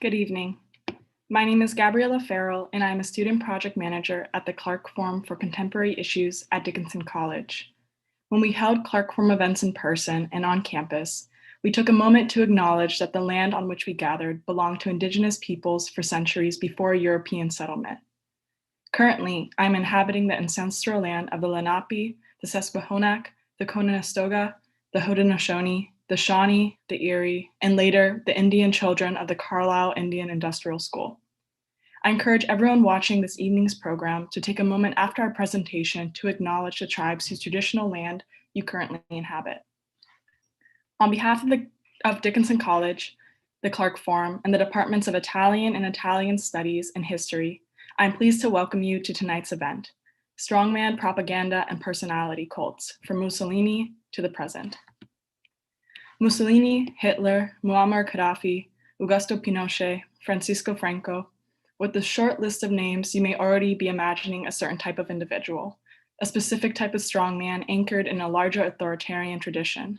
Good evening. My name is Gabriella Farrell, and I am a student project manager at the Clark Forum for Contemporary Issues at Dickinson College. When we held Clark Forum events in person and on campus, we took a moment to acknowledge that the land on which we gathered belonged to Indigenous peoples for centuries before European settlement. Currently, I'm inhabiting the ancestral land of the Lenape, the Susquehannock, the Conestoga, the Haudenosaunee, the Shawnee, the Erie, and later, the Indian children of the Carlisle Indian Industrial School. I encourage everyone watching this evening's program to take a moment after our presentation to acknowledge the tribes whose traditional land you currently inhabit. On behalf of Dickinson College, the Clark Forum, and the Departments of Italian and Italian Studies and History, I'm pleased to welcome you to tonight's event, Strongman, Propaganda, and Personality Cults, from Mussolini to the present. Mussolini, Hitler, Muammar Gaddafi, Augusto Pinochet, Francisco Franco. With the short list of names, you may already be imagining a certain type of individual, a specific type of strongman anchored in a larger authoritarian tradition.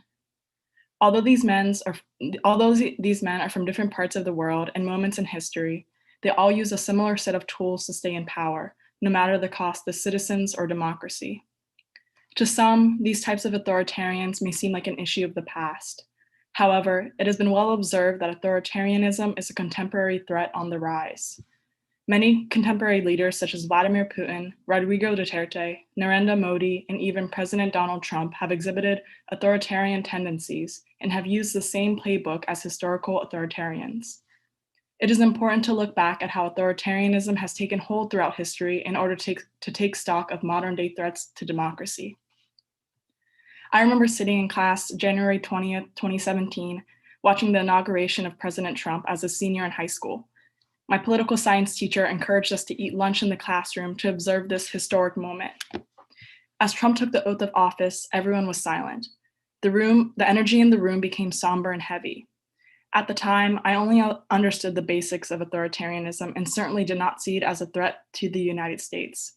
Although these men are from different parts of the world and moments in history, they all use a similar set of tools to stay in power, no matter the cost to citizens or democracy. To some, these types of authoritarians may seem like an issue of the past. However, it has been well observed that authoritarianism is a contemporary threat on the rise. Many contemporary leaders such as Vladimir Putin, Rodrigo Duterte, Narendra Modi, and even President Donald Trump have exhibited authoritarian tendencies and have used the same playbook as historical authoritarians. It is important to look back at how authoritarianism has taken hold throughout history in order to take stock of modern-day threats to democracy. I remember sitting in class January 20th, 2017, watching the inauguration of President Trump as a senior in high school. My political science teacher encouraged us to eat lunch in the classroom to observe this historic moment. As Trump took the oath of office, everyone was silent. The energy in the room became somber and heavy. At the time, I only understood the basics of authoritarianism and certainly did not see it as a threat to the United States.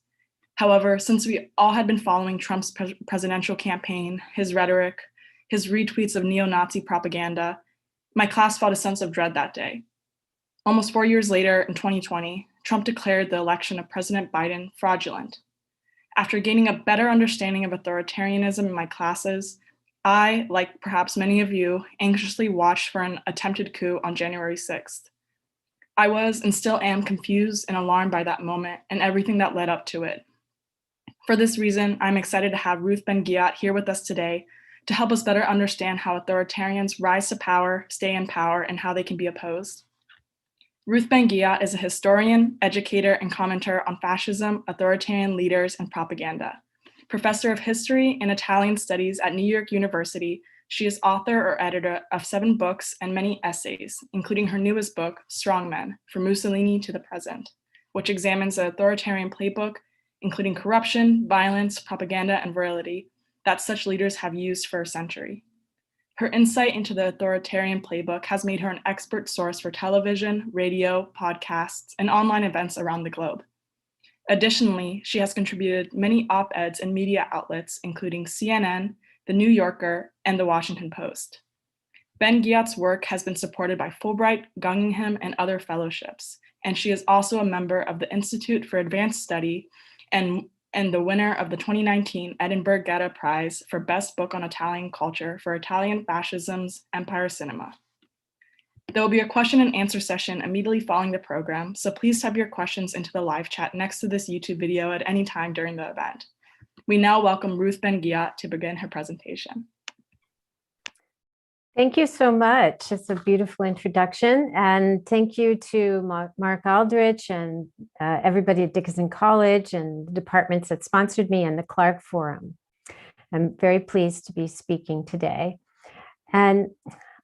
However, since we all had been following Trump's presidential campaign, his rhetoric, his retweets of neo-Nazi propaganda, my class felt a sense of dread that day. Almost 4 years later, in 2020, Trump declared the election of President Biden fraudulent. After gaining a better understanding of authoritarianism in my classes, I, like perhaps many of you, anxiously watched for an attempted coup on January 6th. I was and still am confused and alarmed by that moment and everything that led up to it. For this reason, I'm excited to have Ruth Ben-Ghiat here with us today to help us better understand how authoritarians rise to power, stay in power, and how they can be opposed. Ruth Ben-Ghiat is a historian, educator, and commentator on fascism, authoritarian leaders, and propaganda. Professor of History and Italian Studies at New York University, she is author or editor of 7 books and many essays, including her newest book, Strongmen, From Mussolini to the Present, which examines the authoritarian playbook, including corruption, violence, propaganda, and virility that such leaders have used for a century. Her insight into the authoritarian playbook has made her an expert source for television, radio, podcasts, and online events around the globe. Additionally, she has contributed many op-eds in media outlets, including CNN, The New Yorker, and The Washington Post. Ben-Ghiat's work has been supported by Fulbright, Guggenheim, and other fellowships, and she is also a member of the Institute for Advanced Study and the winner of the 2019 Edinburgh Geta Prize for Best Book on Italian Culture for Italian Fascism's Empire Cinema. There will be a question and answer session immediately following the program, so please type your questions into the live chat next to this YouTube video at any time during the event. We now welcome Ruth Ben-Ghiat to begin her presentation. Thank you so much. It's a beautiful introduction. And thank you to Mark Aldrich and everybody at Dickinson College and the departments that sponsored me and the Clark Forum. I'm very pleased to be speaking today. And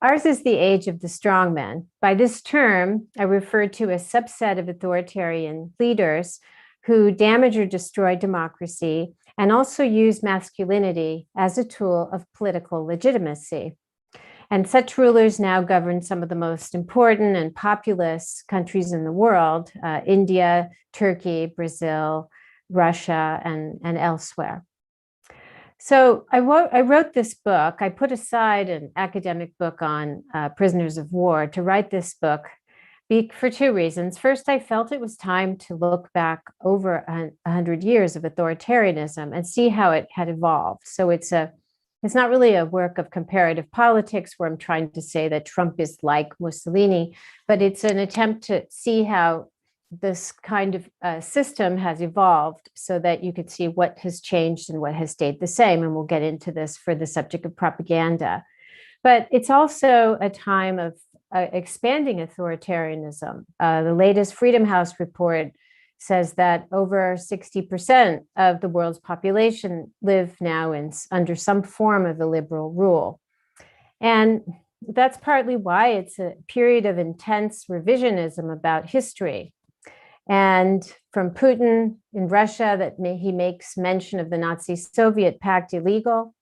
ours is the age of the strongmen. By this term, I refer to a subset of authoritarian leaders who damage or destroy democracy and also use masculinity as a tool of political legitimacy. And such rulers now govern some of the most important and populous countries in the world, India, Turkey, Brazil, Russia, and elsewhere. So I wrote this book. I put aside an academic book on prisoners of war to write this book For two reasons. First, I felt it was time to look back over 100 years of authoritarianism and see how it had evolved. So it's not really a work of comparative politics where I'm trying to say that Trump is like Mussolini, but it's an attempt to see how this kind of system has evolved so that you could see what has changed and what has stayed the same. And we'll get into this for the subject of propaganda. But it's also a time of expanding authoritarianism. The latest Freedom House report says that over 60% of the world's population live now under some form of illiberal rule. And that's partly why it's a period of intense revisionism about history. And from Putin in Russia, that he makes mention of the Nazi-Soviet pact illegal,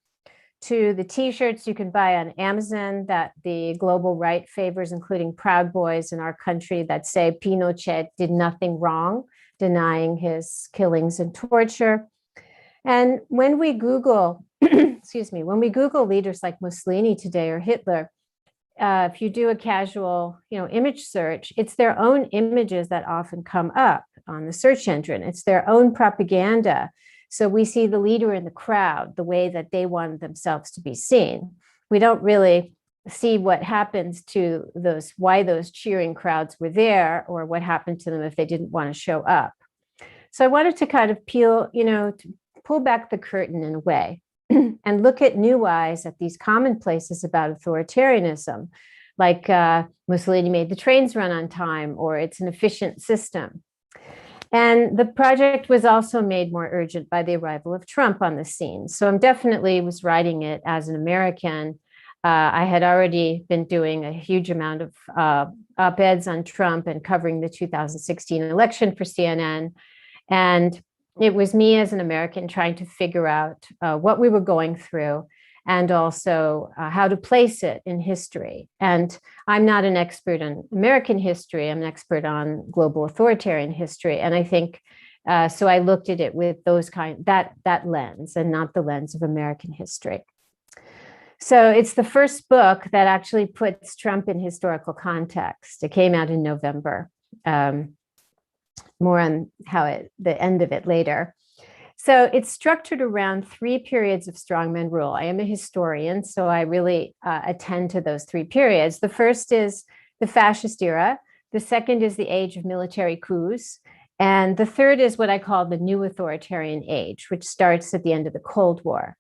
to the t-shirts you can buy on Amazon that the global right favors, including Proud Boys in our country, that say Pinochet did nothing wrong, denying his killings and torture. And when we Google, when we Google leaders like Mussolini today or Hitler, if you do a casual, image search, it's their own images that often come up on the search engine. It's their own propaganda. So we see the leader in the crowd, the way that they wanted themselves to be seen. We don't really see what happens to why those cheering crowds were there, or what happened to them if they didn't want to show up. So I wanted to kind of to pull back the curtain in a way and look at new eyes at these commonplaces about authoritarianism, like Mussolini made the trains run on time, or it's an efficient system. And the project was also made more urgent by the arrival of Trump on the scene. So I'm definitely was writing it as an American. I had already been doing a huge amount of op-eds on Trump and covering the 2016 election for CNN. And it was me as an American trying to figure out what we were going through, and also how to place it in history. And I'm not an expert on American history. I'm an expert on global authoritarian history. And I think, so I looked at it with that lens, and not the lens of American history. So it's the first book that actually puts Trump in historical context. It came out in November. More on the end of it later. So it's structured around 3 periods of strongman rule. I am a historian, so I really attend to those 3 periods. The first is the fascist era. The second is the age of military coups. And the third is what I call the new authoritarian age, which starts at the end of the Cold War.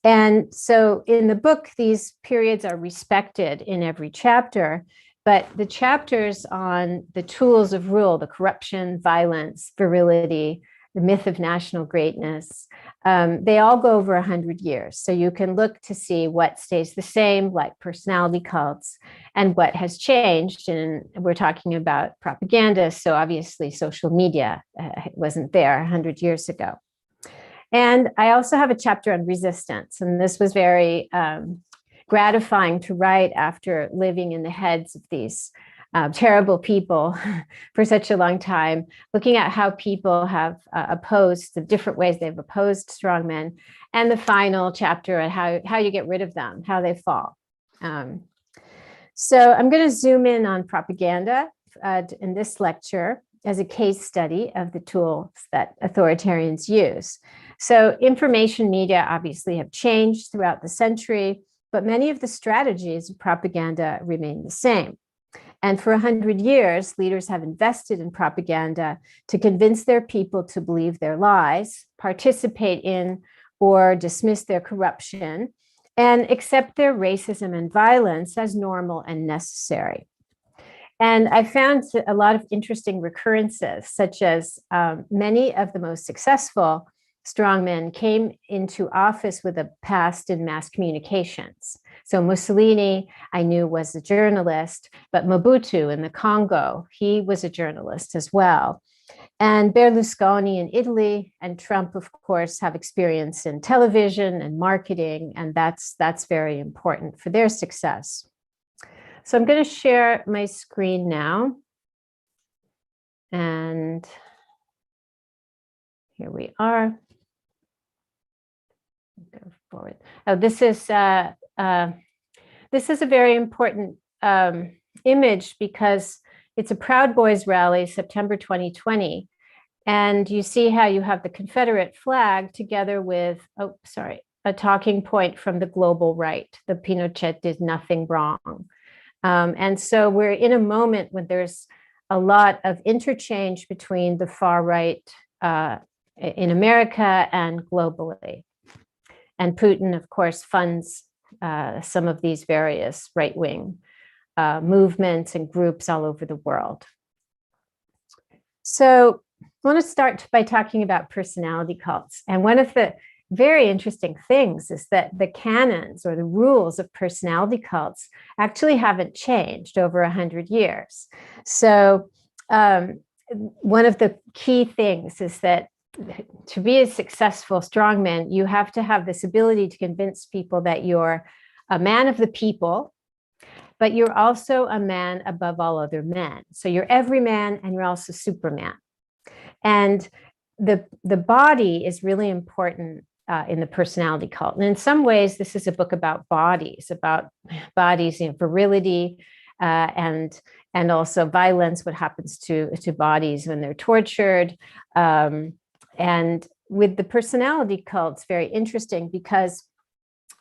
And so in the book, these periods are respected in every chapter. But the chapters on the tools of rule, the corruption, violence, virility, the myth of national greatness, they all go over 100 years. So you can look to see what stays the same, like personality cults, and what has changed. And we're talking about propaganda. So obviously social media wasn't there 100 years ago. And I also have a chapter on resistance. And this was very gratifying to write after living in the heads of these terrible people for such a long time, looking at how people have opposed the different ways they've opposed strongmen, and the final chapter on how you get rid of them, how they fall. So I'm going to zoom in on propaganda in this lecture as a case study of the tools that authoritarians use. So information media obviously have changed throughout the century, but many of the strategies of propaganda remain the same. And for 100 years, leaders have invested in propaganda to convince their people to believe their lies, participate in or dismiss their corruption, and accept their racism and violence as normal and necessary. And I found a lot of interesting recurrences, such as many of the most successful strongmen came into office with a past in mass communications. So Mussolini, I knew, was a journalist, but Mobutu in the Congo, he was a journalist as well. And Berlusconi in Italy and Trump, of course, have experience in television and marketing, and that's very important for their success. So I'm going to share my screen now. And here we are. Go forward. Oh, this is a very important image, because it's a Proud Boys rally, September 2020. And you see how you have the Confederate flag together with, a talking point from the global right. The Pinochet did nothing wrong. And so we're in a moment when there's a lot of interchange between the far right in America and globally. And Putin, of course, funds some of these various right-wing movements and groups all over the world. So I want to start by talking about personality cults. And one of the very interesting things is that the canons or the rules of personality cults actually haven't changed over 100 years. So one of the key things is that to be a successful strongman, you have to have this ability to convince people that you're a man of the people, but you're also a man above all other men. So you're every man and you're also Superman. And the body is really important in the personality cult. And in some ways, this is a book about bodies, virility, and also violence, what happens to bodies when they're tortured. And with the personality cult, it's very interesting because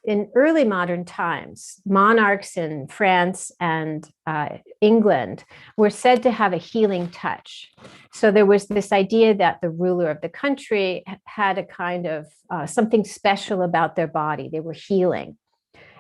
in early modern times, monarchs in France and England were said to have a healing touch. So there was this idea that the ruler of the country had a kind of something special about their body. They were healing.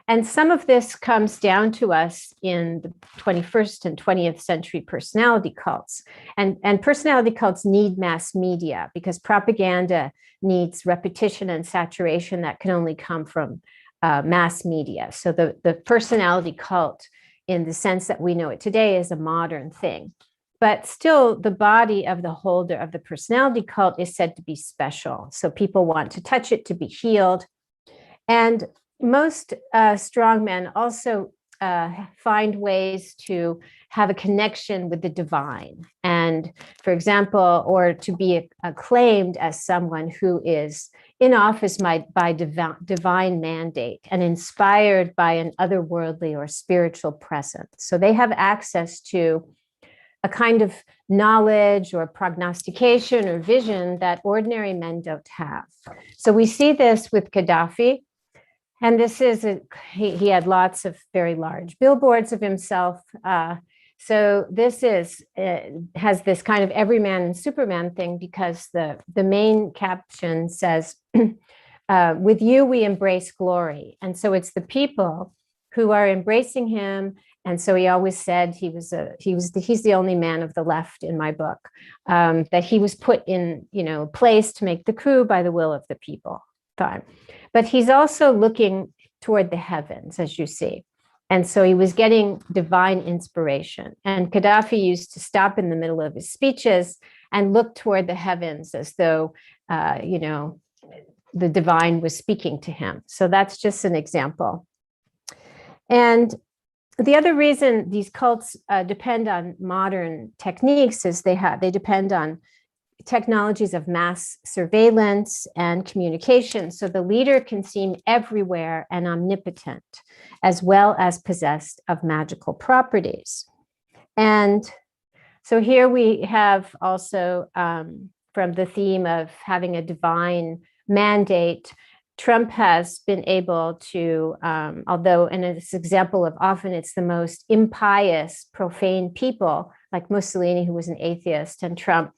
And some of this comes down to us in the 21st and 20th century personality cults. And personality cults need mass media because propaganda needs repetition and saturation that can only come from mass media. So the personality cult, in the sense that we know it today, is a modern thing. But still, the body of the holder of the personality cult is said to be special. So people want to touch it to be healed. And most strongmen also find ways to have a connection with the divine. And for example, or to be acclaimed as someone who is in office by divine mandate and inspired by an otherworldly or spiritual presence. So they have access to a kind of knowledge or prognostication or vision that ordinary men don't have. So we see this with Gaddafi. And this is, he had lots of very large billboards of himself. So this has this kind of everyman and Superman thing because the main caption says, with you, we embrace glory. And so it's the people who are embracing him. And so he always said he's the only man of the left in my book, that he was put in, place to make the coup by the will of the people. Fine. But he's also looking toward the heavens, as you see. And so he was getting divine inspiration. And Gaddafi used to stop in the middle of his speeches and look toward the heavens as though, the divine was speaking to him. So that's just an example. And the other reason these cults depend on modern techniques is they depend on technologies of mass surveillance and communication. So the leader can seem everywhere and omnipotent, as well as possessed of magical properties. And so here we have also from the theme of having a divine mandate, Trump has been able to, although in this example of often it's the most impious, profane people like Mussolini, who was an atheist, and Trump,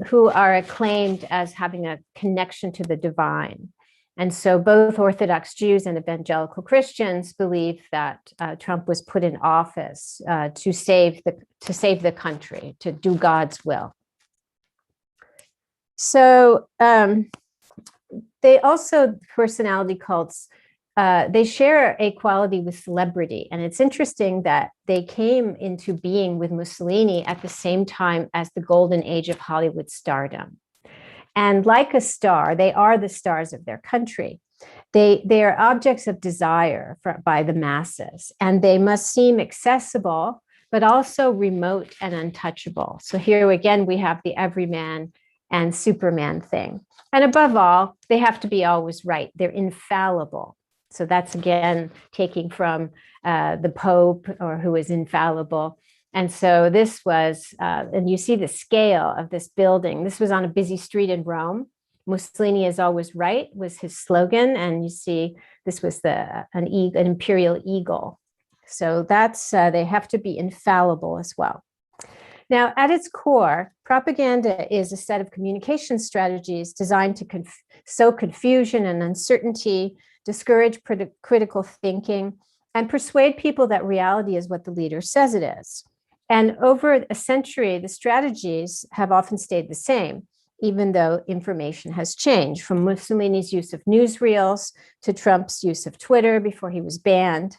who are acclaimed as having a connection to the divine. And so both Orthodox Jews and evangelical Christians believe that Trump was put in office to save the country, to do God's will. So they also, personality cults, they share a quality with celebrity. And it's interesting that they came into being with Mussolini at the same time as the golden age of Hollywood stardom. And like a star, they are the stars of their country. They are objects of desire by the masses, and they must seem accessible, but also remote and untouchable. So here again, we have the everyman and Superman thing. And above all, they have to be always right. They're infallible. So that's again taking from the Pope, or who is infallible. And so this was, and you see the scale of this building. This was on a busy street in Rome. Mussolini is always right was his slogan. And you see this was an imperial eagle. So that's, they have to be infallible as well. Now, at its core, propaganda is a set of communication strategies designed to sow confusion and uncertainty, discourage critical thinking, and persuade people that reality is what the leader says it is. And over a century, the strategies have often stayed the same, even though information has changed, from Mussolini's use of newsreels to Trump's use of Twitter before he was banned.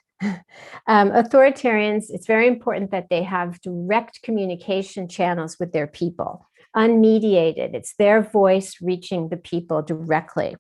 Authoritarians, it's very important that they have direct communication channels with their people, unmediated. It's their voice reaching the people directly.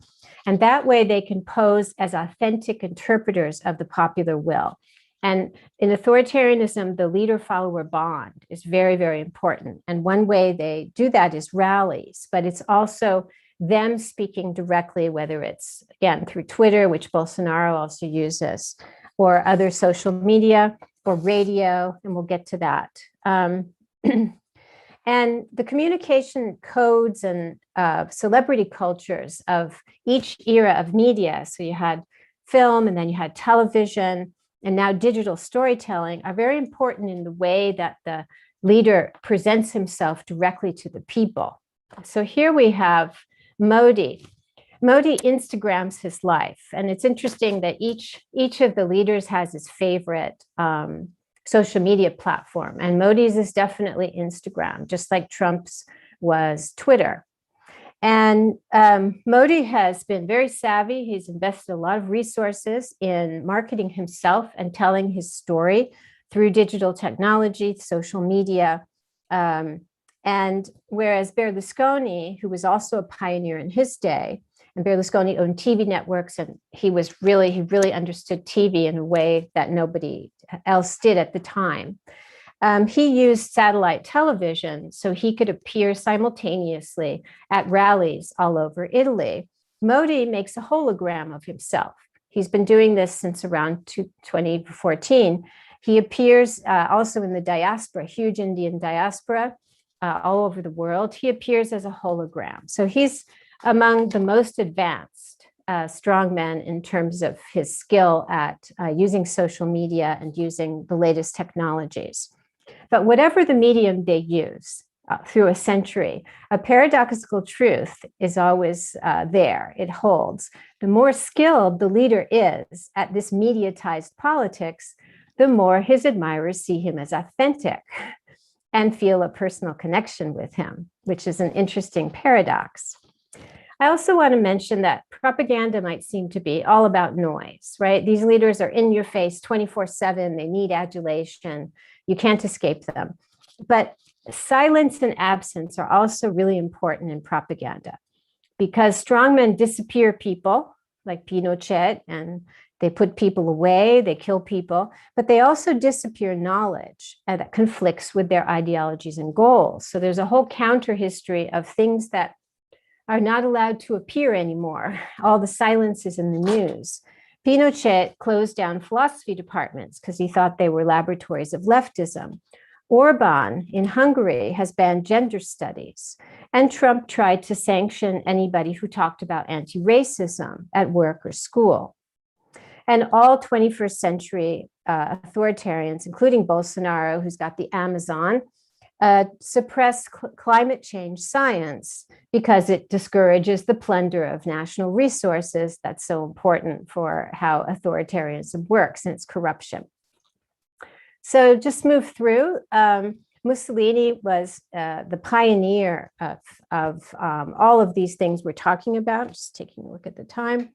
And that way they can pose as authentic interpreters of the popular will. And in authoritarianism, the leader-follower bond is very, very important. And one way they do that is rallies, but it's also them speaking directly, whether it's, again, through Twitter, which Bolsonaro also uses, or other social media, or radio, and we'll get to that. And the communication codes and celebrity cultures of each era of media, so you had film, and then you had television, and now digital storytelling, are very important in the way that the leader presents himself directly to the people. So here we have Modi. Modi Instagrams his life. And it's interesting that each of the leaders has his favorite social media platform. And Modi's is definitely Instagram, just like Trump's was Twitter. And Modi has been very savvy. He's invested a lot of resources in marketing himself and telling his story through digital technology, social media. And whereas Berlusconi, who was also a pioneer in his day, and Berlusconi owned TV networks, and he really understood TV in a way that nobody else did at the time. He used satellite television so he could appear simultaneously at rallies all over Italy. Modi makes a hologram of himself. He's been doing this since around 2014. He appears also in the diaspora, huge Indian diaspora all over the world. He appears as a hologram. So he's among the most advanced strongmen in terms of his skill at using social media and using the latest technologies. But whatever the medium they use through a century, a paradoxical truth is always there. It holds. The more skilled the leader is at this mediatized politics, the more his admirers see him as authentic and feel a personal connection with him, which is an interesting paradox. I also want to mention that propaganda might seem to be all about noise, right? These leaders are in your face 24/7. They need adulation. You can't escape them. But silence and absence are also really important in propaganda, because strongmen disappear people like Pinochet, and they put people away, they kill people, but they also disappear knowledge that conflicts with their ideologies and goals. So there's a whole counter history of things that are not allowed to appear anymore. All the silences in the news. Pinochet closed down philosophy departments because he thought they were laboratories of leftism. Orban in Hungary has banned gender studies. And Trump tried to sanction anybody who talked about anti-racism at work or school. And all 21st century authoritarians, including Bolsonaro, who's got the Amazon, suppress climate change science because it discourages the plunder of national resources that's so important for how authoritarianism works and its corruption. So just move through. Mussolini was the pioneer of all of these things we're talking about, just taking a look at the time.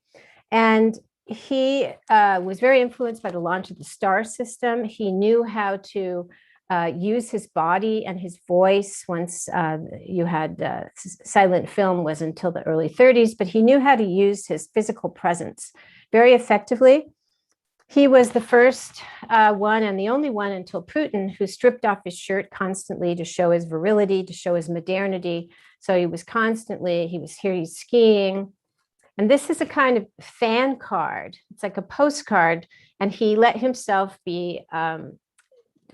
And he was very influenced by the launch of the star system. He knew how to use his body and his voice. Once you had silent film was until the early 30s, but he knew how to use his physical presence very effectively. He was the first one and the only one until Putin who stripped off his shirt constantly to show his virility, to show his modernity. So he was here, he's skiing. And this is a kind of fan card. It's like a postcard. And he let himself be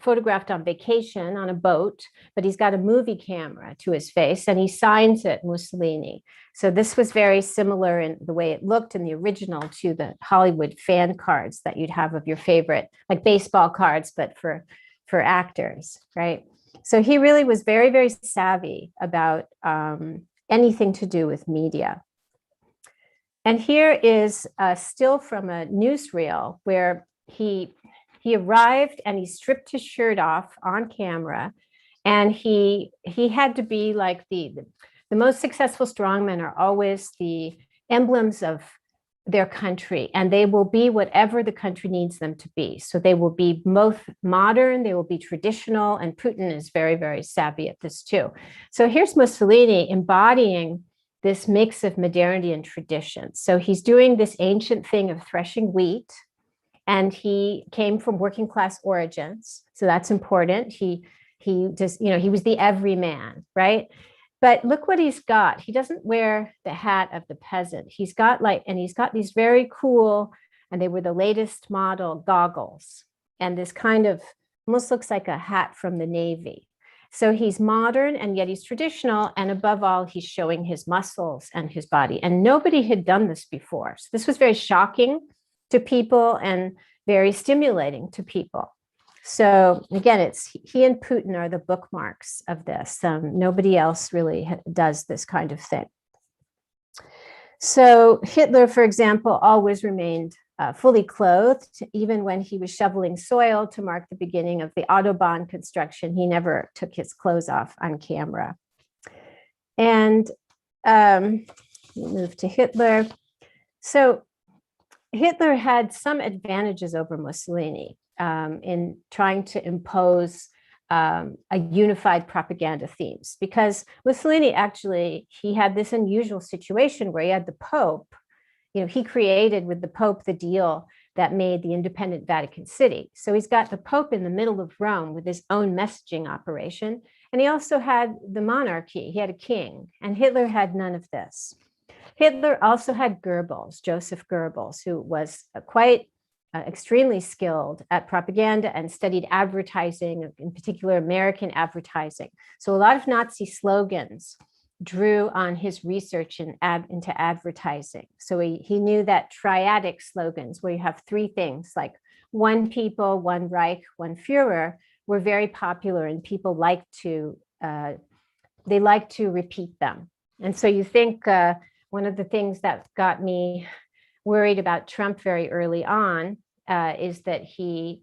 photographed on vacation on a boat, but he's got a movie camera to his face and he signs it Mussolini. So this was very similar in the way it looked in the original to the Hollywood fan cards that you'd have of your favorite, like baseball cards, but for actors, right? So he really was very, very savvy about anything to do with media. And here is still from a newsreel where he arrived and he stripped his shirt off on camera, and he had to be like the most successful strongmen are always the emblems of their country, and they will be whatever the country needs them to be. So they will be both modern, they will be traditional, and Putin is very, very savvy at this too. So here's Mussolini embodying this mix of modernity and tradition. So he's doing this ancient thing of threshing wheat, and he came from working class origins. So that's important. He just, he was the everyman, right? But look what he's got. He doesn't wear the hat of the peasant. He's got these very cool, and they were the latest model goggles, and this kind of almost looks like a hat from the Navy. So he's modern and yet he's traditional. And above all, he's showing his muscles and his body. And nobody had done this before. So this was very shocking to people and very stimulating to people. So again, it's he and Putin are the bookmarks of this. Nobody else really does this kind of thing. So Hitler, for example, always remained fully clothed, even when he was shoveling soil to mark the beginning of the Autobahn construction. He never took his clothes off on camera. And move to Hitler. So Hitler had some advantages over Mussolini in trying to impose a unified propaganda themes, because Mussolini actually, he had this unusual situation where he had the Pope. He created with the Pope the deal that made the independent Vatican City. So he's got the Pope in the middle of Rome with his own messaging operation. And he also had the monarchy. He had a king, and Hitler had none of this. Hitler also had Goebbels, Joseph Goebbels, who was quite extremely skilled at propaganda and studied advertising, in particular American advertising. So a lot of Nazi slogans drew on his research into advertising. So he knew that triadic slogans, where you have three things like one people, one Reich, one Führer, were very popular, and people like to repeat them. And so you think one of the things that got me worried about Trump very early on is that he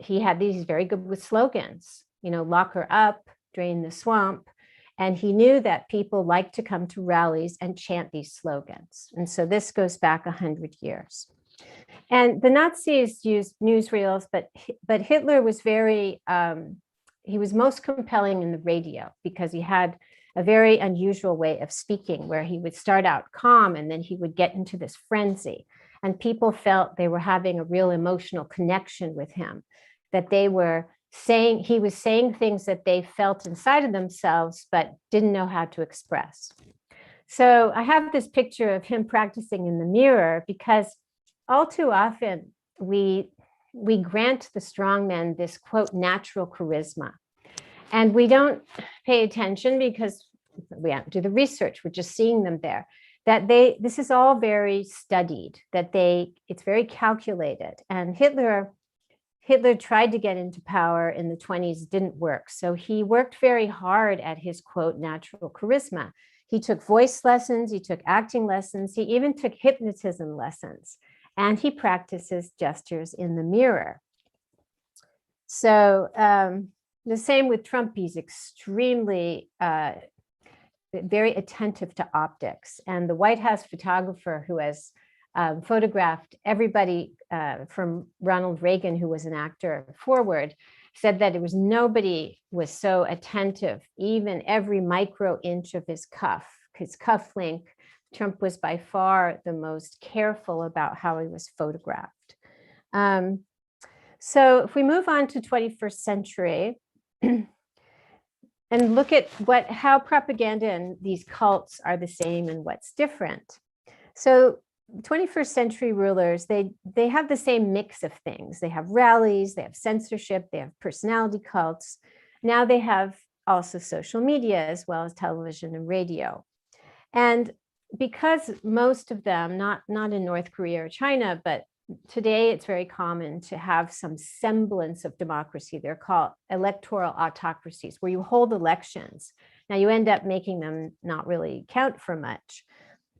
had these very good with slogans, lock her up, drain the swamp. And he knew that people like to come to rallies and chant these slogans. And so this goes back 100 years. And the Nazis used newsreels, but Hitler was he was most compelling in the radio, because he had a very unusual way of speaking, where he would start out calm and then he would get into this frenzy. And people felt they were having a real emotional connection with him, that he was saying things that they felt inside of themselves, but didn't know how to express. So I have this picture of him practicing in the mirror, because all too often we grant the strongmen this, quote, natural charisma. And we don't pay attention because we have to do the research. We're just seeing them there. That this is all very studied, it's very calculated. And Hitler tried to get into power in the 1920s, didn't work. So he worked very hard at his, quote, natural charisma. He took voice lessons, he took acting lessons, he even took hypnotism lessons, and he practices gestures in the mirror. So the same with Trump. He's extremely very attentive to optics. And the White House photographer who has photographed everybody from Ronald Reagan, who was an actor, forward, said that nobody was so attentive, even every micro inch of his cuff link. Trump was by far the most careful about how he was photographed. So if we move on to 21st century and look at how propaganda and these cults are the same and what's different. So 21st century rulers, they have the same mix of things. They have rallies, they have censorship, they have personality cults. Now they have also social media as well as television and radio. And because most of them, not in North Korea or China, but today it's very common to have some semblance of democracy. They're called electoral autocracies, where you hold elections. Now you end up making them not really count for much.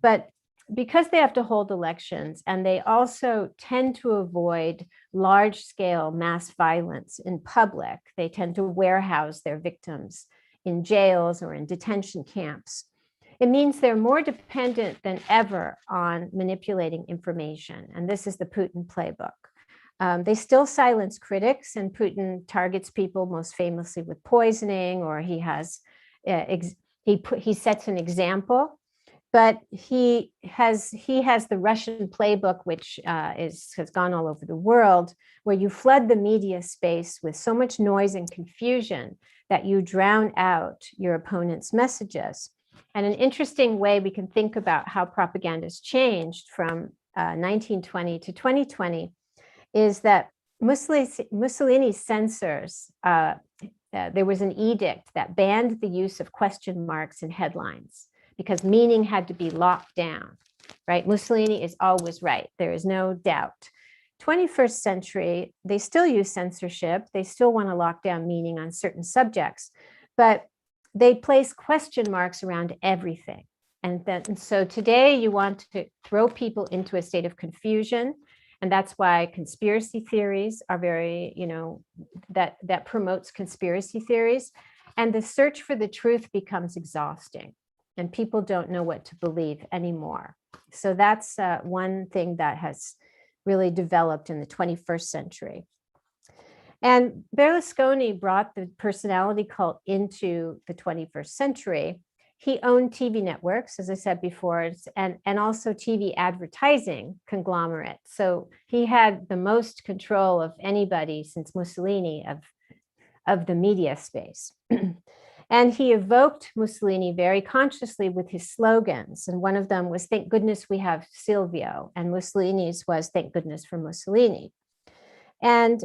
But because they have to hold elections, and they also tend to avoid large-scale mass violence in public, they tend to warehouse their victims in jails or in detention camps. It means they're more dependent than ever on manipulating information. And this is the Putin playbook. They still silence critics, and Putin targets people most famously with poisoning, or he sets an example. But he has the Russian playbook, which has gone all over the world, where you flood the media space with so much noise and confusion that you drown out your opponent's messages. And an interesting way we can think about how propaganda has changed from 1920 to 2020 is that Mussolini's censors, there was an edict that banned the use of question marks in headlines, because meaning had to be locked down, right? Mussolini is always right. There is no doubt. 21st century, they still use censorship. They still want to lock down meaning on certain subjects, but they place question marks around everything. And so today you want to throw people into a state of confusion. And that's why conspiracy theories are very, that promotes conspiracy theories. And the search for the truth becomes exhausting, and people don't know what to believe anymore. So that's one thing that has really developed in the 21st century. And Berlusconi brought the personality cult into the 21st century. He owned TV networks, as I said before, and also TV advertising conglomerate. So he had the most control of anybody since Mussolini of the media space. And he evoked Mussolini very consciously with his slogans. And one of them was, "Thank goodness we have Silvio." And Mussolini's was, "Thank goodness for Mussolini." And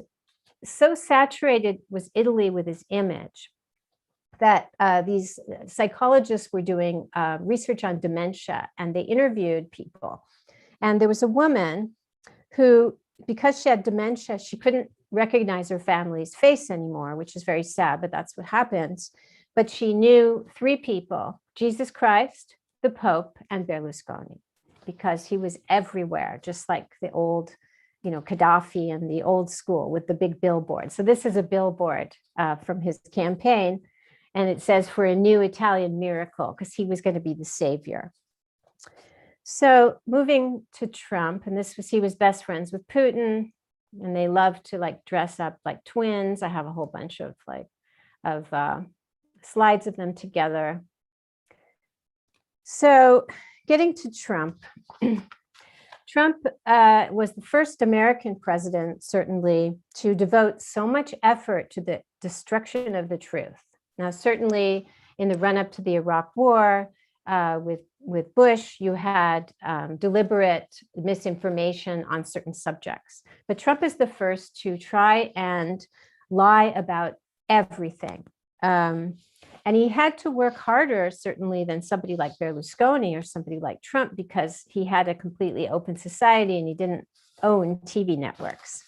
so saturated was Italy with his image that these psychologists were doing research on dementia, and they interviewed people. And there was a woman who, because she had dementia, she couldn't recognize her family's face anymore, which is very sad, but that's what happens. But she knew three people: Jesus Christ, the Pope, and Berlusconi, because he was everywhere, just like the old, Gaddafi and the old school with the big billboard. So this is a billboard from his campaign, and it says, "For a new Italian miracle," because he was going to be the savior. So moving to Trump, and he was best friends with Putin, and they love to dress up like twins. I have a whole bunch of slides of them together. So getting to Trump, Trump was the first American president, certainly, to devote so much effort to the destruction of the truth. Now, certainly in the run-up to the Iraq War, with Bush, you had deliberate misinformation on certain subjects. But Trump is the first to try and lie about everything. And he had to work harder, certainly, than somebody like Berlusconi or somebody like Trump, because he had a completely open society and he didn't own TV networks.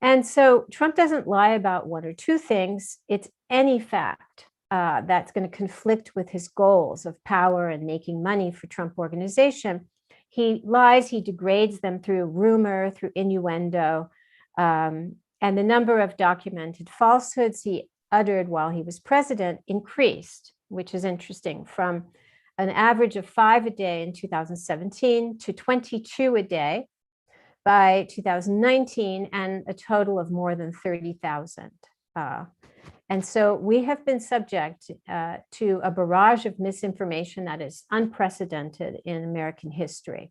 And so Trump doesn't lie about one or two things. It's any fact that's going to conflict with his goals of power and making money for Trump Organization. He lies, he degrades them through rumor, through innuendo, and the number of documented falsehoods he uttered while he was president increased, which is interesting, from an average of 5 a day in 2017 to 22 a day by 2019, and a total of more than 30,000. And so we have been subject to a barrage of misinformation that is unprecedented in American history.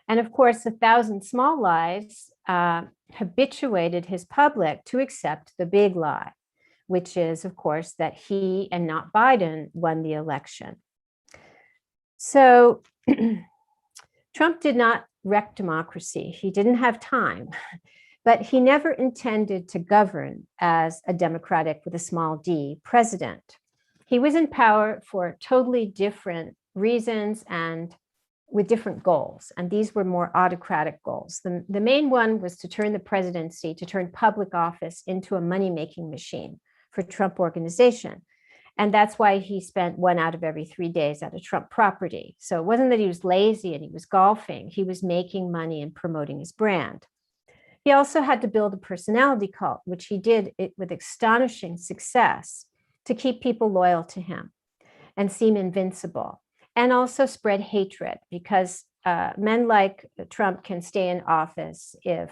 And of course, 1,000 small lies habituated his public to accept the big lie, which is, of course, that he and not Biden won the election. So Trump did not wreck democracy. He didn't have time, but he never intended to govern as a democratic with a small d president. He was in power for totally different reasons and with different goals. And these were more autocratic goals. The main one was to turn the presidency, to turn public office into a money-making machine for Trump Organization. And that's why he spent 1 out of every 3 days at a Trump property. So it wasn't that he was lazy and he was golfing. He was making money and promoting his brand. He also had to build a personality cult, which he did with astonishing success to keep people loyal to him and seem invincible, and also spread hatred, because men like Trump can stay in office if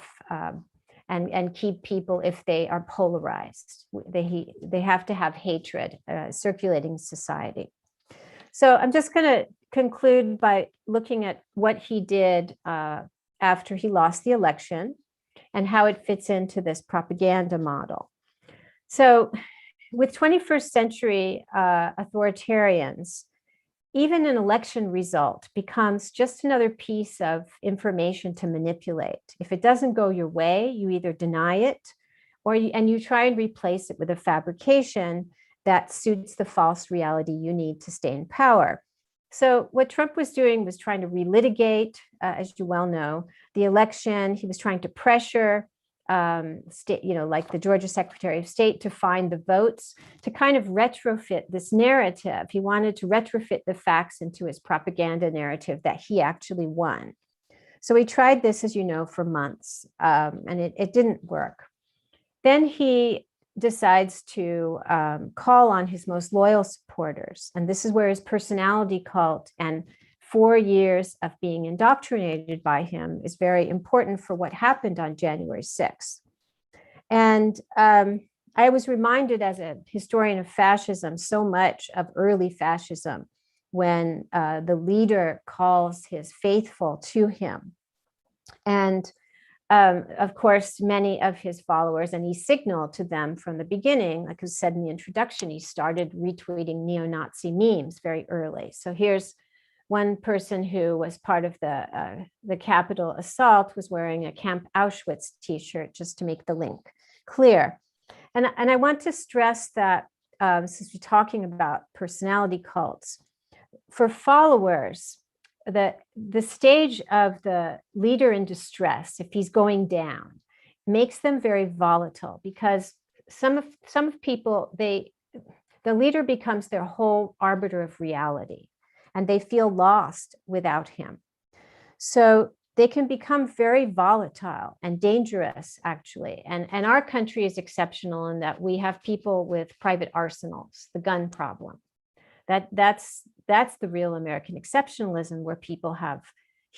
and keep people if they are polarized. They have to have hatred circulating society. So I'm just going to conclude by looking at what he did after he lost the election and how it fits into this propaganda model. So with 21st century authoritarians, even an election result becomes just another piece of information to manipulate. If it doesn't go your way, you either deny it or you try and replace it with a fabrication that suits the false reality you need to stay in power. So what Trump was doing was trying to relitigate, as you well know, the election. He was trying to pressure state, like the Georgia Secretary of State, to find the votes, to kind of retrofit this narrative. He wanted to retrofit the facts into his propaganda narrative that he actually won. So he tried this, as you know, for months, and it didn't work. Then he decides to call on his most loyal supporters. And this is where his personality cult and 4 years of being indoctrinated by him is very important for what happened on January 6th. And I was reminded as a historian of fascism so much of early fascism when the leader calls his faithful to him. And of course, many of his followers, and he signaled to them from the beginning, like I said in the introduction, he started retweeting neo-Nazi memes very early. So here's one person who was part of the Capitol assault was wearing a Camp Auschwitz t-shirt, just to make the link clear. And I want to stress that since we're talking about personality cults, for followers, the stage of the leader in distress, if he's going down, makes them very volatile, because some of people, the leader becomes their whole arbiter of reality, and they feel lost without him. So they can become very volatile and dangerous, actually. And our country is exceptional in that we have people with private arsenals, the gun problem. That's the real American exceptionalism, where people have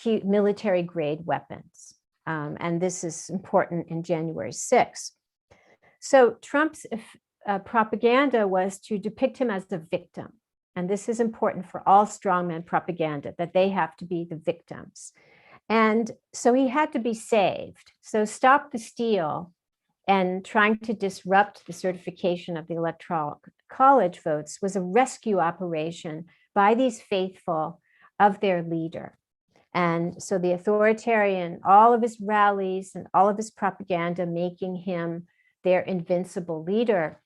military grade weapons. And this is important in January 6th. So Trump's propaganda was to depict him as the victim. And this is important for all strongman propaganda, that they have to be the victims. And so he had to be saved. So Stop the Steal and trying to disrupt the certification of the Electoral College votes was a rescue operation by these faithful of their leader. And so the authoritarian, all of his rallies and all of his propaganda, making him their invincible leader,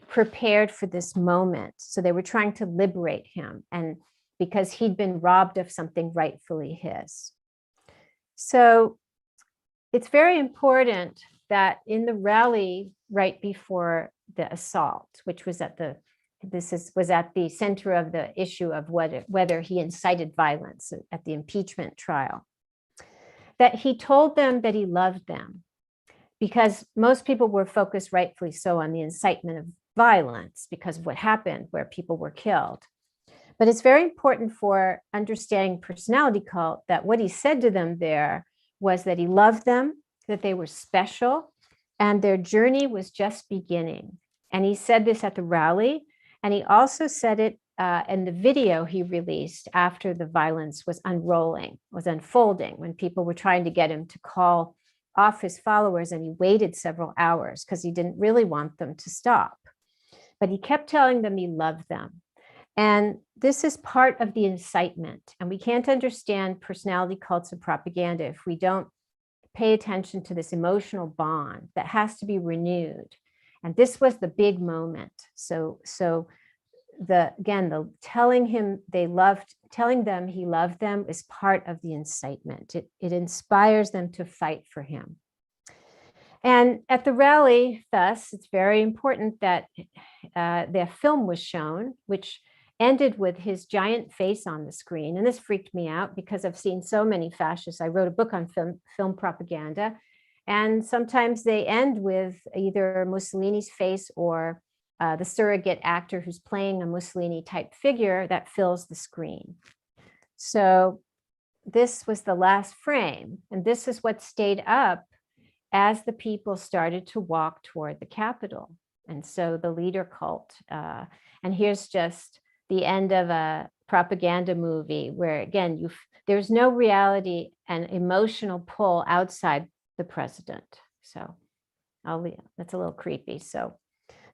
prepared for this moment. So they were trying to liberate him, and because he'd been robbed of something rightfully his. So it's very important that in the rally right before the assault, which was at the center of the issue of whether he incited violence at the impeachment trial, that he told them that he loved them, because most people were focused, rightfully so, on the incitement of violence because of what happened, where people were killed. But it's very important for understanding personality cult that what he said to them there was that he loved them, that they were special, and their journey was just beginning. And he said this at the rally, and he also said it in the video he released after the violence was unfolding, when people were trying to get him to call off his followers, and he waited several hours because he didn't really want them to stop. But he kept telling them he loved them. And this is part of the incitement. And we can't understand personality cults and propaganda if we don't pay attention to this emotional bond that has to be renewed. And this was the big moment. So the telling them he loved them is part of the incitement. It inspires them to fight for him. And at the rally, thus, it's very important that the film was shown, which ended with his giant face on the screen. And this freaked me out because I've seen so many fascists. I wrote a book on film propaganda, and sometimes they end with either Mussolini's face or the surrogate actor who's playing a Mussolini type figure that fills the screen. So this was the last frame, and this is what stayed up as the people started to walk toward the Capitol. And so the leader cult, and here's just the end of a propaganda movie where, again, there's no reality and emotional pull outside the president. So that's a little creepy. So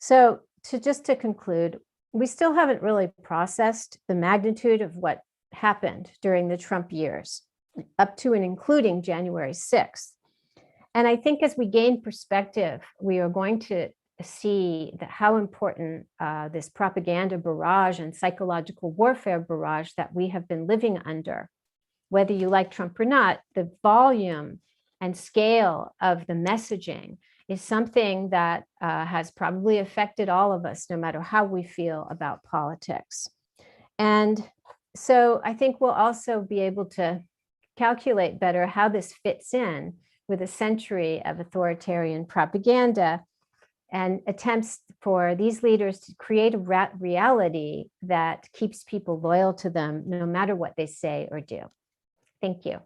to conclude, we still haven't really processed the magnitude of what happened during the Trump years, up to and including January 6th. And I think as we gain perspective, we are going to see how important this propaganda barrage and psychological warfare barrage that we have been living under, whether you like Trump or not, the volume and scale of the messaging is something that has probably affected all of us, no matter how we feel about politics. And so I think we'll also be able to calculate better how this fits in with a century of authoritarian propaganda and attempts for these leaders to create a reality that keeps people loyal to them, no matter what they say or do. Thank you.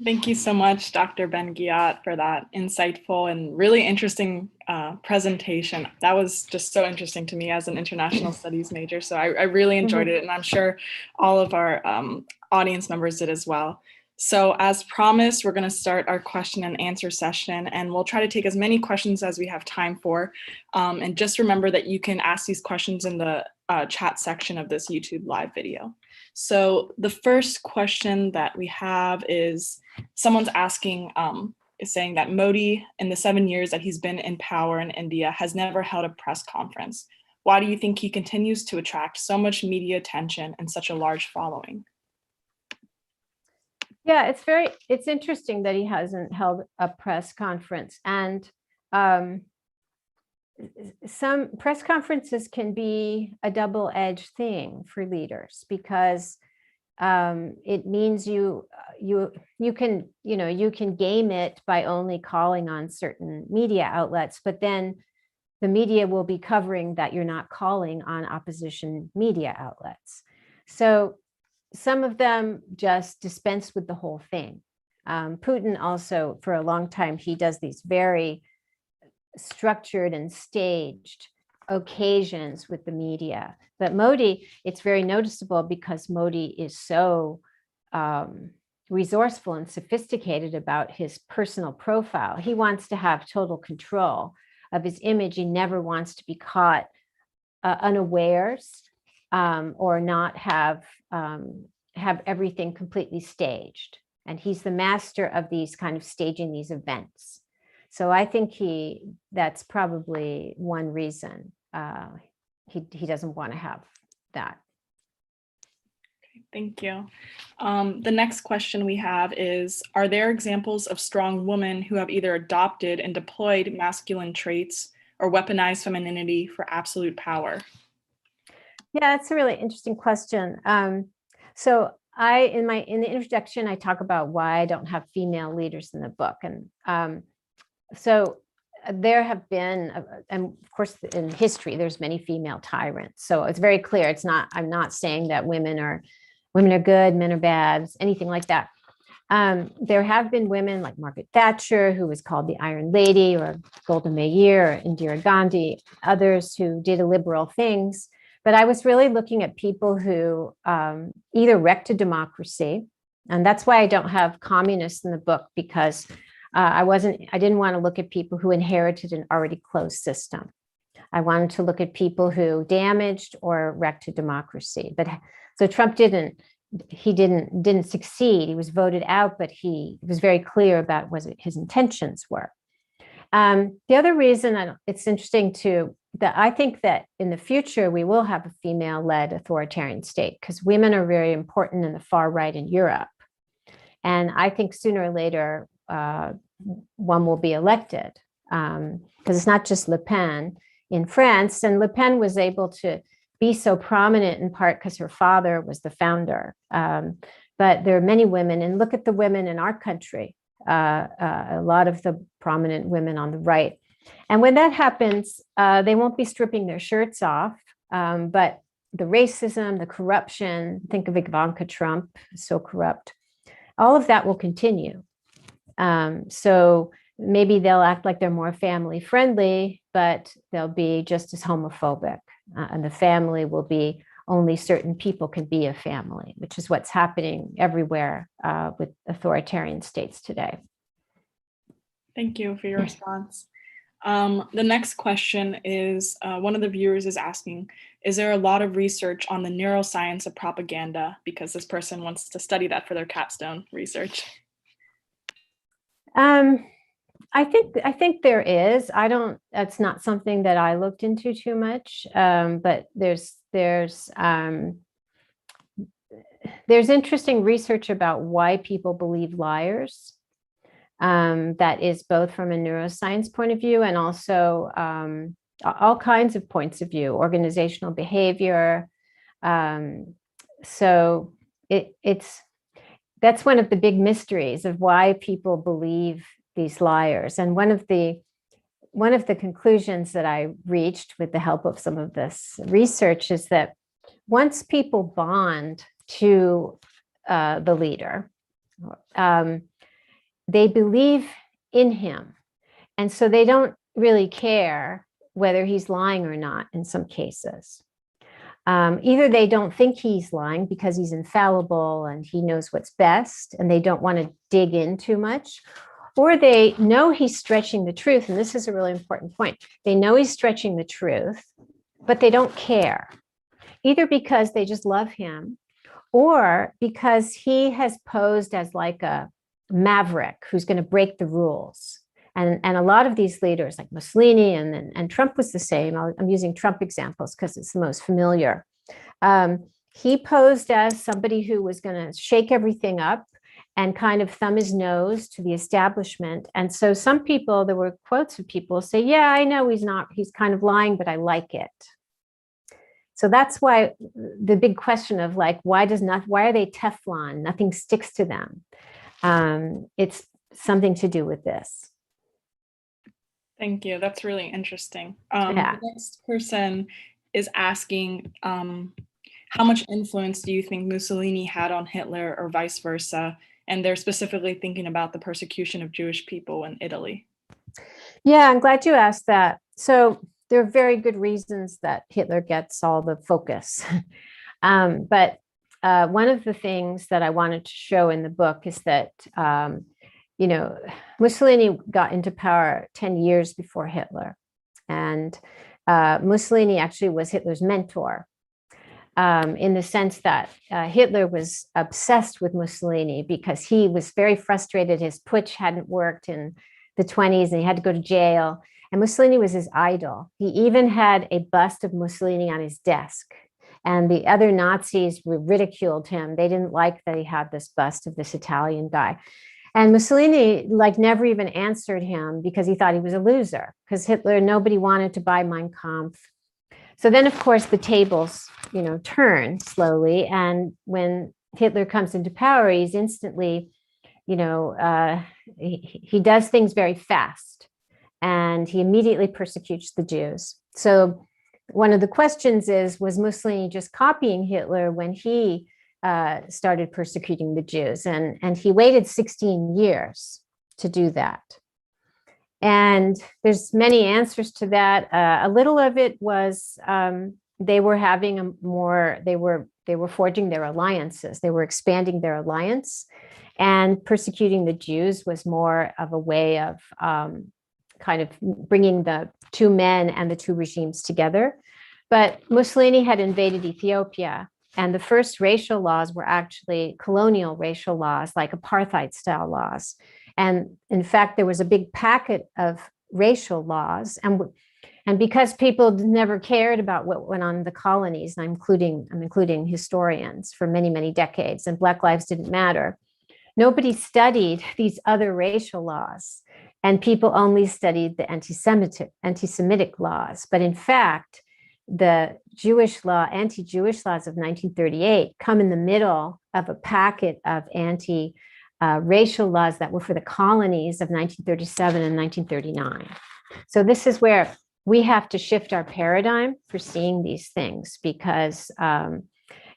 Thank you so much, Dr. Ben-Ghiat, for that insightful and really interesting presentation. That was just so interesting to me as an international studies major. So I really enjoyed it, and I'm sure all of our audience members did as well. So as promised, we're going to start our question and answer session, and we'll try to take as many questions as we have time for. And just remember that you can ask these questions in the chat section of this YouTube live video. So the first question that we have is someone's asking, is saying that Modi, in the 7 years that he's been in power in India, has never held a press conference. Why do you think he continues to attract so much media attention and such a large following? Yeah, it's interesting that he hasn't held a press conference. And some press conferences can be a double-edged thing for leaders, because it means you can game it by only calling on certain media outlets, but then the media will be covering that you're not calling on opposition media outlets. So some of them just dispense with the whole thing. Putin also, for a long time, he does these very structured and staged occasions with the media. But Modi, it's very noticeable because Modi is so resourceful and sophisticated about his personal profile. He wants to have total control of his image. He never wants to be caught unawares or not have everything completely staged. And he's the master of these kind of staging these events. So I think that's probably one reason he doesn't want to have that. Okay, thank you. The next question we have is, are there examples of strong women who have either adopted and deployed masculine traits or weaponized femininity for absolute power? Yeah, that's a really interesting question. So in the introduction, I talk about why I don't have female leaders in the book. And so there have been, and of course in history, there's many female tyrants. So it's very clear. I'm not saying that women are good, men are bad, anything like that. There have been women like Margaret Thatcher, who was called the Iron Lady, or Golda Meir, or Indira Gandhi, others who did illiberal things. But I was really looking at people who either wrecked a democracy, and that's why I don't have communists in the book, because I didn't want to look at people who inherited an already closed system. I wanted to look at people who damaged or wrecked a democracy. But so Trump didn't succeed. He was voted out, but he was very clear about what his intentions were. The other reason it's interesting that I think that in the future we will have a female-led authoritarian state, because women are very important in the far right in Europe. And I think sooner or later one will be elected, because it's not just Le Pen in France. And Le Pen was able to be so prominent in part because her father was the founder. But there are many women, and look at the women in our country, a lot of the prominent women on the right. And when that happens, they won't be stripping their shirts off, but the racism, the corruption, think of Ivanka Trump, so corrupt, all of that will continue. So maybe they'll act like they're more family friendly, but they'll be just as homophobic. And the family will be only certain people can be a family, which is what's happening everywhere with authoritarian states today. Thank you for your response. The next question is, one of the viewers is asking, is there a lot of research on the neuroscience of propaganda? Because this person wants to study that for their capstone research. I think there is. That's not something that I looked into too much, but there's interesting research about why people believe liars. That is both from a neuroscience point of view and also all kinds of points of view, organizational behavior. So that's one of the big mysteries of why people believe these liars. And one of the conclusions that I reached with the help of some of this research is that once people bond to the leader, they believe in him. And so they don't really care whether he's lying or not in some cases. Either they don't think he's lying because he's infallible and he knows what's best and they don't want to dig in too much, or they know he's stretching the truth. And this is a really important point. They know he's stretching the truth, but they don't care, either because they just love him or because he has posed as like a maverick who's going to break the rules. And a lot of these leaders like Mussolini and Trump was the same. I'm using Trump examples because it's the most familiar. He posed as somebody who was going to shake everything up and kind of thumb his nose to the establishment. And so some people, there were quotes of people say, yeah, I know he's kind of lying, but I like it. So that's why the big question of like, why are they Teflon? Nothing sticks to them. It's something to do with this. Thank you. That's really interesting. Yeah. The next person is asking, how much influence do you think Mussolini had on Hitler or vice versa? And they're specifically thinking about the persecution of Jewish people in Italy. Yeah, I'm glad you asked that. So there are very good reasons that Hitler gets all the focus. But one of the things that I wanted to show in the book is that, Mussolini got into power 10 years before Hitler. And Mussolini actually was Hitler's mentor, in the sense that Hitler was obsessed with Mussolini because he was very frustrated. His putsch hadn't worked in the 1920s and he had to go to jail. And Mussolini was his idol. He even had a bust of Mussolini on his desk. And the other Nazis ridiculed him. They didn't like that he had this bust of this Italian guy. And Mussolini never even answered him because he thought he was a loser, because nobody wanted to buy Mein Kampf. So then, of course, the tables, turn slowly. And when Hitler comes into power, he's instantly, he does things very fast and he immediately persecutes the Jews. So one of the questions is, was Mussolini just copying Hitler when he started persecuting the Jews? And he waited 16 years to do that. And there's many answers to that. A little of it was they were forging their alliances. They were expanding their alliance, and persecuting the Jews was more of a way of kind of bringing the two men and the two regimes together. But Mussolini had invaded Ethiopia, and the first racial laws were actually colonial racial laws, like apartheid style laws. And in fact, there was a big packet of racial laws. And because people never cared about what went on in the colonies, and I'm including historians for many, many decades, and Black lives didn't matter, nobody studied these other racial laws. And people only studied the anti-Semitic laws. But in fact, the Jewish law, anti-Jewish laws of 1938 come in the middle of a packet of anti-racial laws that were for the colonies of 1937 and 1939. So this is where we have to shift our paradigm for seeing these things, because, and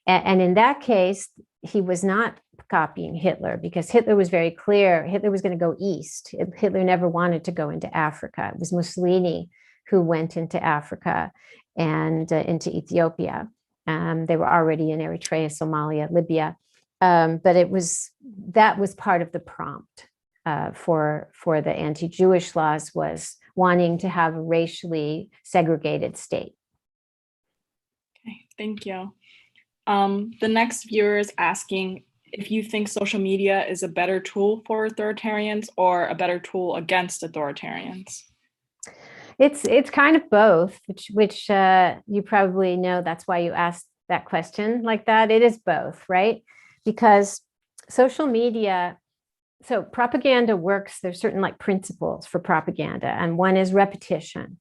in that case, he was not copying Hitler, because Hitler was very clear. Hitler was going to go east. Hitler never wanted to go into Africa. It was Mussolini who went into Africa and into Ethiopia. They were already in Eritrea, Somalia, Libya. But that was part of the prompt for the anti-Jewish laws, was wanting to have a racially segregated state. Okay, thank you. The next viewer is asking if you think social media is a better tool for authoritarians or a better tool against authoritarians. It's kind of both, which you probably know. That's why you asked that question like that. It is both, right? Because social media, so propaganda works. There's certain like principles for propaganda, and one is repetition.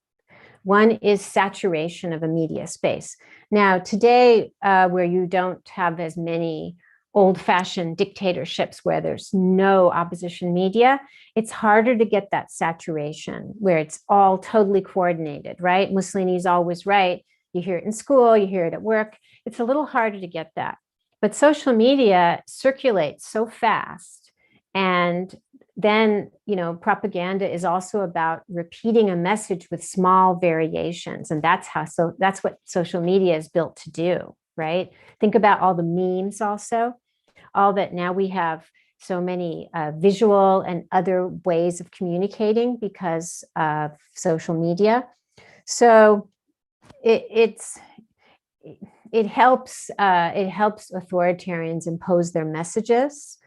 One is saturation of a media space. Now, today, where you don't have as many old-fashioned dictatorships where there's no opposition media, it's harder to get that saturation where it's all totally coordinated, right? Mussolini's always right. You hear it in school, you hear it at work. It's a little harder to get that. But social media circulates so fast. And then, propaganda is also about repeating a message with small variations. And that's what social media is built to do, right? Think about all the memes also, all that now we have so many visual and other ways of communicating because of social media. So it helps authoritarians impose their messages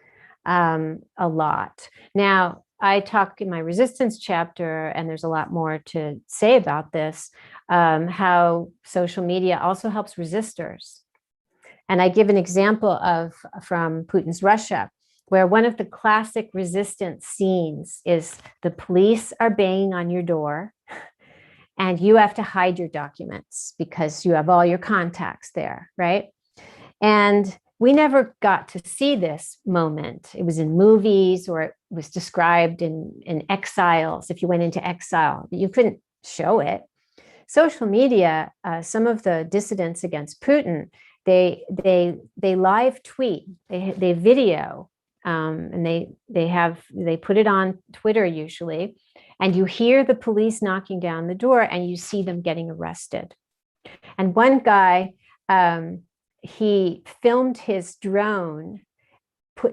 a lot. Now, I talk in my resistance chapter, and there's a lot more to say about this, how social media also helps resistors. And I give an example from Putin's Russia, where one of the classic resistance scenes is the police are banging on your door and you have to hide your documents because you have all your contacts there, right? And we never got to see this moment. It was in movies, or it was described in exiles. If you went into exile, you couldn't show it. Social media, some of the dissidents against Putin, they live tweet, they video, and they put it on Twitter usually, and you hear the police knocking down the door and you see them getting arrested. And one guy, he filmed his drone,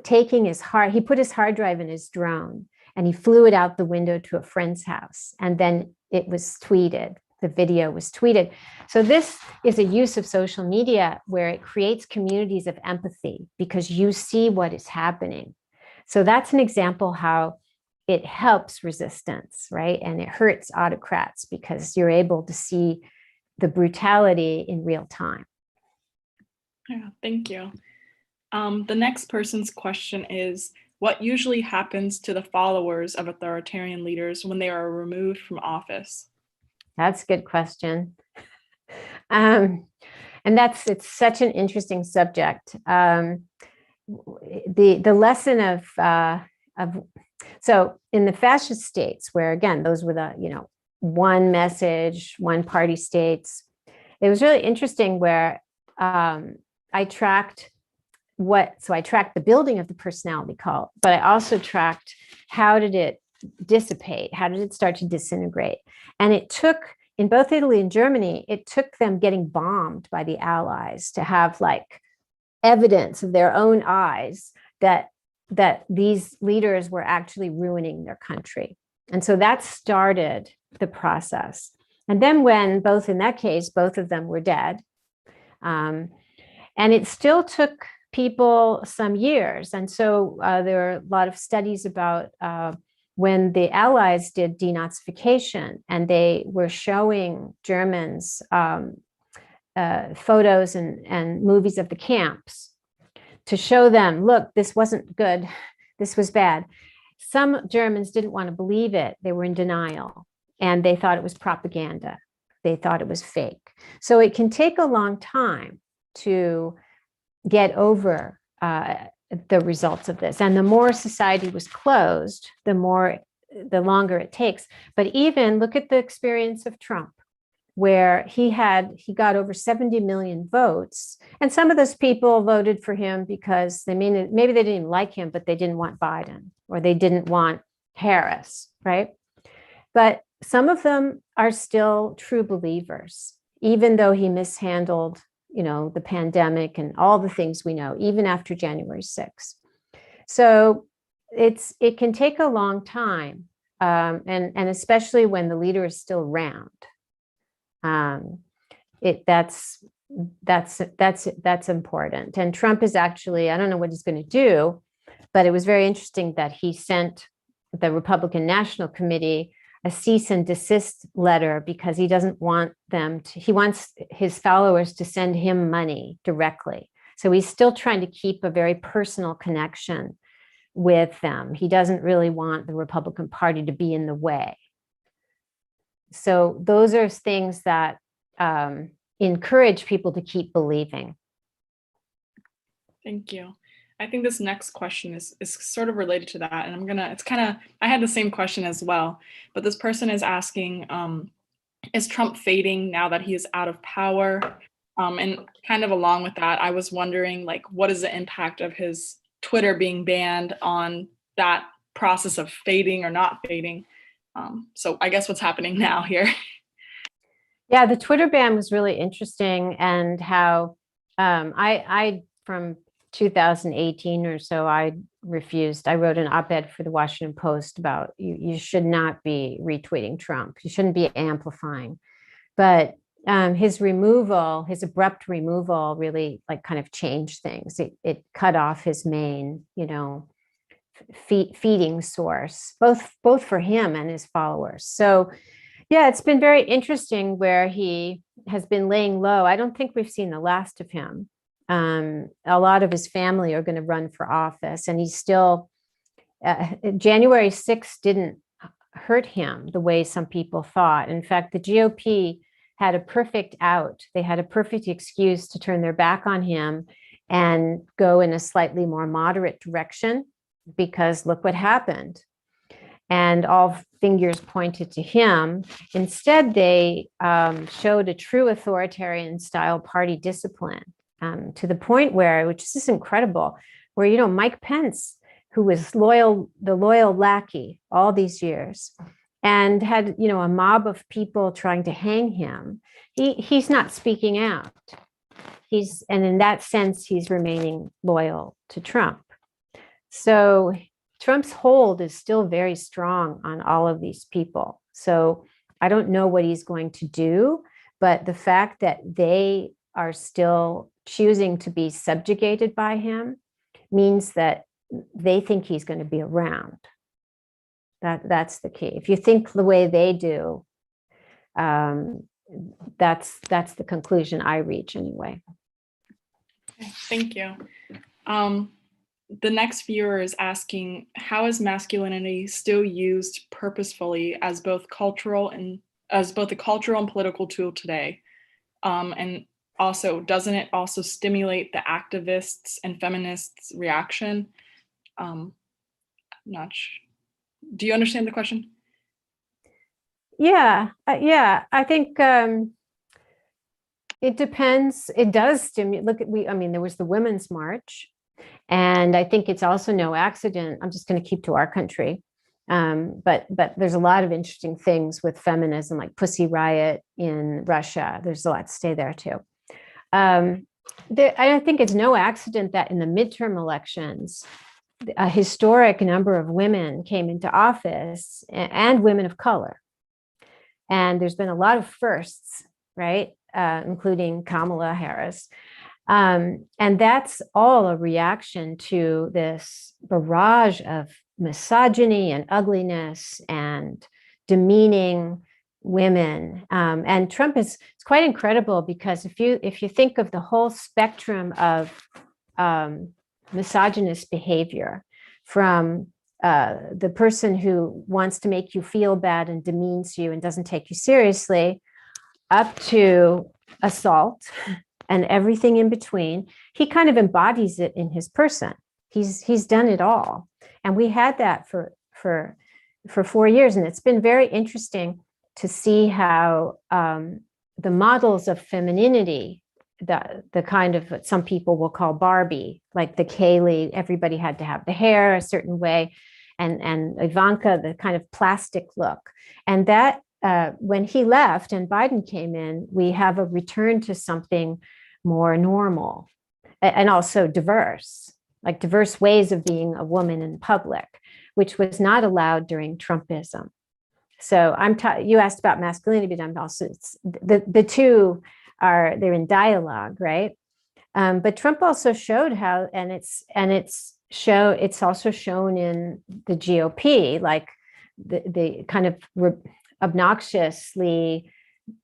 he put his hard drive in his drone and he flew it out the window to a friend's house, and then it was tweeted. The video was tweeted. So this is a use of social media where it creates communities of empathy because you see what is happening. So that's an example how it helps resistance, right? And it hurts autocrats because you're able to see the brutality in real time. Yeah, thank you. The next person's question is, what usually happens to the followers of authoritarian leaders when they are removed from office? That's a good question. And it's such an interesting subject. The lesson of so in the fascist states, where again, those were the, one message, one party states, it was really interesting where I tracked the building of the personality cult, but I also tracked how did it dissipate? How did it start to disintegrate? And it took, in both Italy and Germany, it took them getting bombed by the Allies to have like evidence of their own eyes that these leaders were actually ruining their country. And so that started the process. And then when both, in that case, both of them were dead. And it still took people some years. And so there are a lot of studies about when the Allies did denazification, and they were showing Germans photos and movies of the camps to show them, look, this wasn't good, this was bad. Some Germans didn't want to believe it. They were in denial, and they thought it was propaganda. They thought it was fake. So it can take a long time to get over the results of this. And the more society was closed, the longer it takes. But even look at the experience of Trump, where he got over 70 million votes. And some of those people voted for him because maybe they didn't even like him, but they didn't want Biden, or they didn't want Harris, right? But some of them are still true believers, even though he mishandled, the pandemic and all the things we know, even after January 6th. So it can take a long time, and especially when the leader is still around. That's important. And Trump is actually, I don't know what he's going to do, but it was very interesting that he sent the Republican National Committee a cease and desist letter because he doesn't want he wants his followers to send him money directly. So he's still trying to keep a very personal connection with them. He doesn't really want the Republican Party to be in the way. So those are things that encourage people to keep believing. Thank you. I think this next question is sort of related to that. And I had the same question as well, but this person is asking, is Trump fading now that he is out of power? And kind of along with that, I was wondering, what is the impact of his Twitter being banned on that process of fading or not fading? So I guess what's happening now here. Yeah, the Twitter ban was really interesting, and how I from 2018 or so, I wrote an op-ed for the Washington Post about you should not be retweeting Trump. You shouldn't be amplifying. But his abrupt removal really kind of changed things. It cut off his main, feeding source, both for him and his followers. So yeah, it's been very interesting where he has been laying low. I don't think we've seen the last of him. A lot of his family are going to run for office, and he's still, January 6th didn't hurt him the way some people thought. In fact, the GOP had a perfect out. They had a perfect excuse to turn their back on him and go in a slightly more moderate direction, because look what happened. And all fingers pointed to him. Instead, they showed a true authoritarian style party discipline, to the point where, which is just incredible, where, Mike Pence, who was the loyal lackey all these years, and had, a mob of people trying to hang him, he's not speaking out. And in that sense, he's remaining loyal to Trump. So Trump's hold is still very strong on all of these people. So I don't know what he's going to do, but the fact that they are still choosing to be subjugated by him means that they think he's going to be around. That's the key. If you think the way they do, that's the conclusion I reach anyway. Okay, thank you. The next viewer is asking, how is masculinity still used purposefully as both a cultural and political tool today? And also, doesn't it also stimulate the activists and feminists' reaction? Not sure. Do you understand the question? Yeah, I think it depends. It does stimulate. There was the Women's March, and I think it's also no accident. I'm just going to keep to our country, but there's a lot of interesting things with feminism, like Pussy Riot in Russia. There's a lot to stay there too. I think it's no accident that in the midterm elections, a historic number of women came into office, and women of color. And there's been a lot of firsts, right? Including Kamala Harris. And that's all a reaction to this barrage of misogyny and ugliness and demeaning women. And Trump is it's quite incredible, because if you think of the whole spectrum of misogynist behavior, from the person who wants to make you feel bad and demeans you and doesn't take you seriously, up to assault and everything in between, he kind of embodies it in his person. He's done it all. And we had that for 4 years. And it's been very interesting to see how the models of femininity, the kind of what some people will call Barbie, like the Kaylee, everybody had to have the hair a certain way, and Ivanka, the kind of plastic look. And that when he left and Biden came in, we have a return to something more normal and also diverse, like diverse ways of being a woman in public, which was not allowed during Trumpism. So you asked about masculinity, but I'm also, the two they're in dialogue, right? But Trump also showed how, and it's also shown in the GOP, like the kind of obnoxiously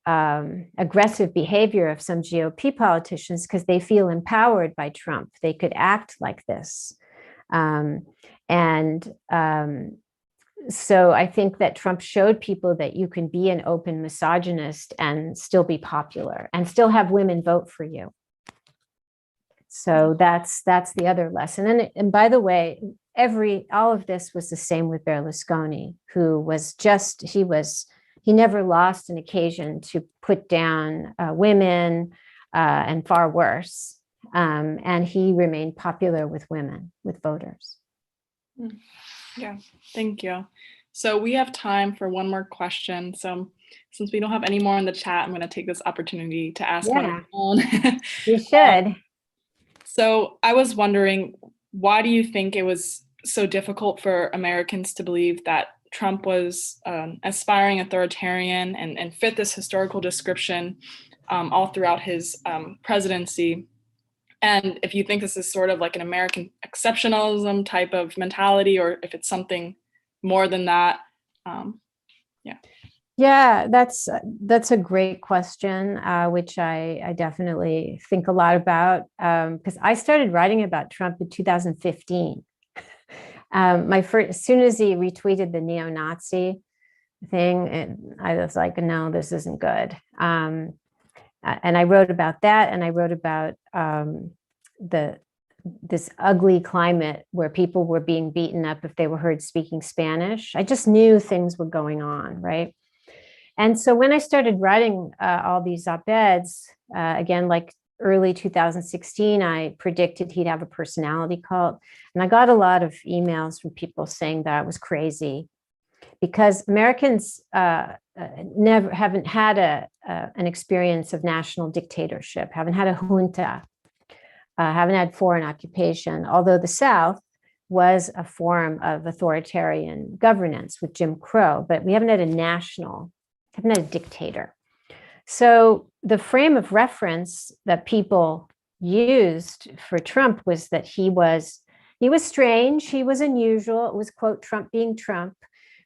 aggressive behavior of some GOP politicians, because they feel empowered by Trump. They could act like this. So I think that Trump showed people that you can be an open misogynist and still be popular and still have women vote for you. So that's the other lesson. And by the way, all of this was the same with Berlusconi, who was he never lost an occasion to put down women and far worse. And he remained popular with women, with voters. Yeah, thank you. So we have time for one more question. So since we don't have any more in the chat, I'm going to take this opportunity to ask one of my own. You should. So I was wondering, why do you think it was so difficult for Americans to believe that Trump was aspiring authoritarian and fit this historical description all throughout his presidency? And if you think this is sort of like an American exceptionalism type of mentality, or if it's something more than that. Yeah, that's a great question, which I definitely think a lot about, because I started writing about Trump in 2015. As soon as he retweeted the neo-Nazi thing, I was like, no, this isn't good. And I wrote about that, and I wrote about this ugly climate where people were being beaten up if they were heard speaking Spanish. I just knew things were going on, right? And so when I started writing all these op-eds, again, like early 2016, I predicted he'd have a personality cult. And I got a lot of emails from people saying that I was crazy, because Americans haven't had an experience of national dictatorship, haven't had a junta, haven't had foreign occupation, although the South was a form of authoritarian governance with Jim Crow, but we haven't had a dictator. So the frame of reference that people used for Trump was that he was strange, he was unusual. It was, quote, Trump being Trump,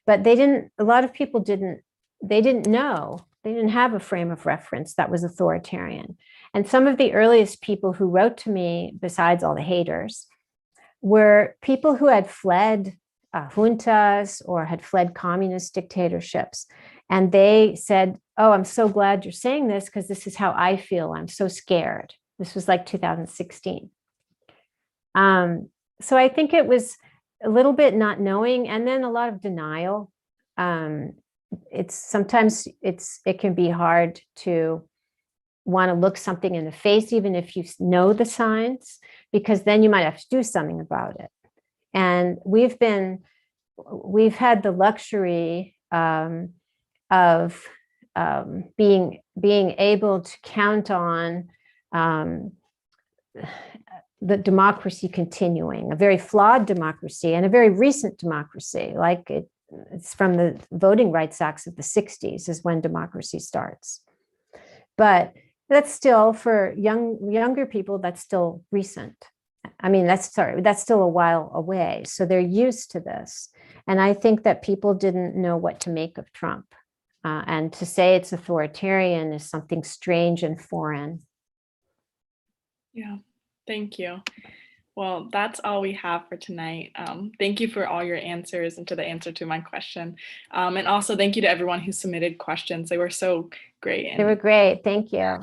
but a lot of people didn't know. They didn't have a frame of reference that was authoritarian. And some of the earliest people who wrote to me, besides all the haters, were people who had fled juntas or had fled communist dictatorships. And they said, oh, I'm so glad you're saying this, because this is how I feel. I'm so scared. This was like 2016. So I think it was a little bit not knowing, and then a lot of denial. Sometimes it can be hard to want to look something in the face, even if you know the signs, because then you might have to do something about it. And we've had the luxury of being able to count on the democracy continuing, a very flawed democracy and a very recent democracy. Like it's from the Voting Rights Acts of the 60s is when democracy starts. But that's still, for younger people, that's still recent. I mean, that's still a while away. So they're used to this. And I think that people didn't know what to make of Trump. And to say it's authoritarian is something strange and foreign. Yeah, thank you. Well, that's all we have for tonight. Thank you for all your answers and to the answer to my question. And also thank you to everyone who submitted questions. They were so great. They were great. Thank you.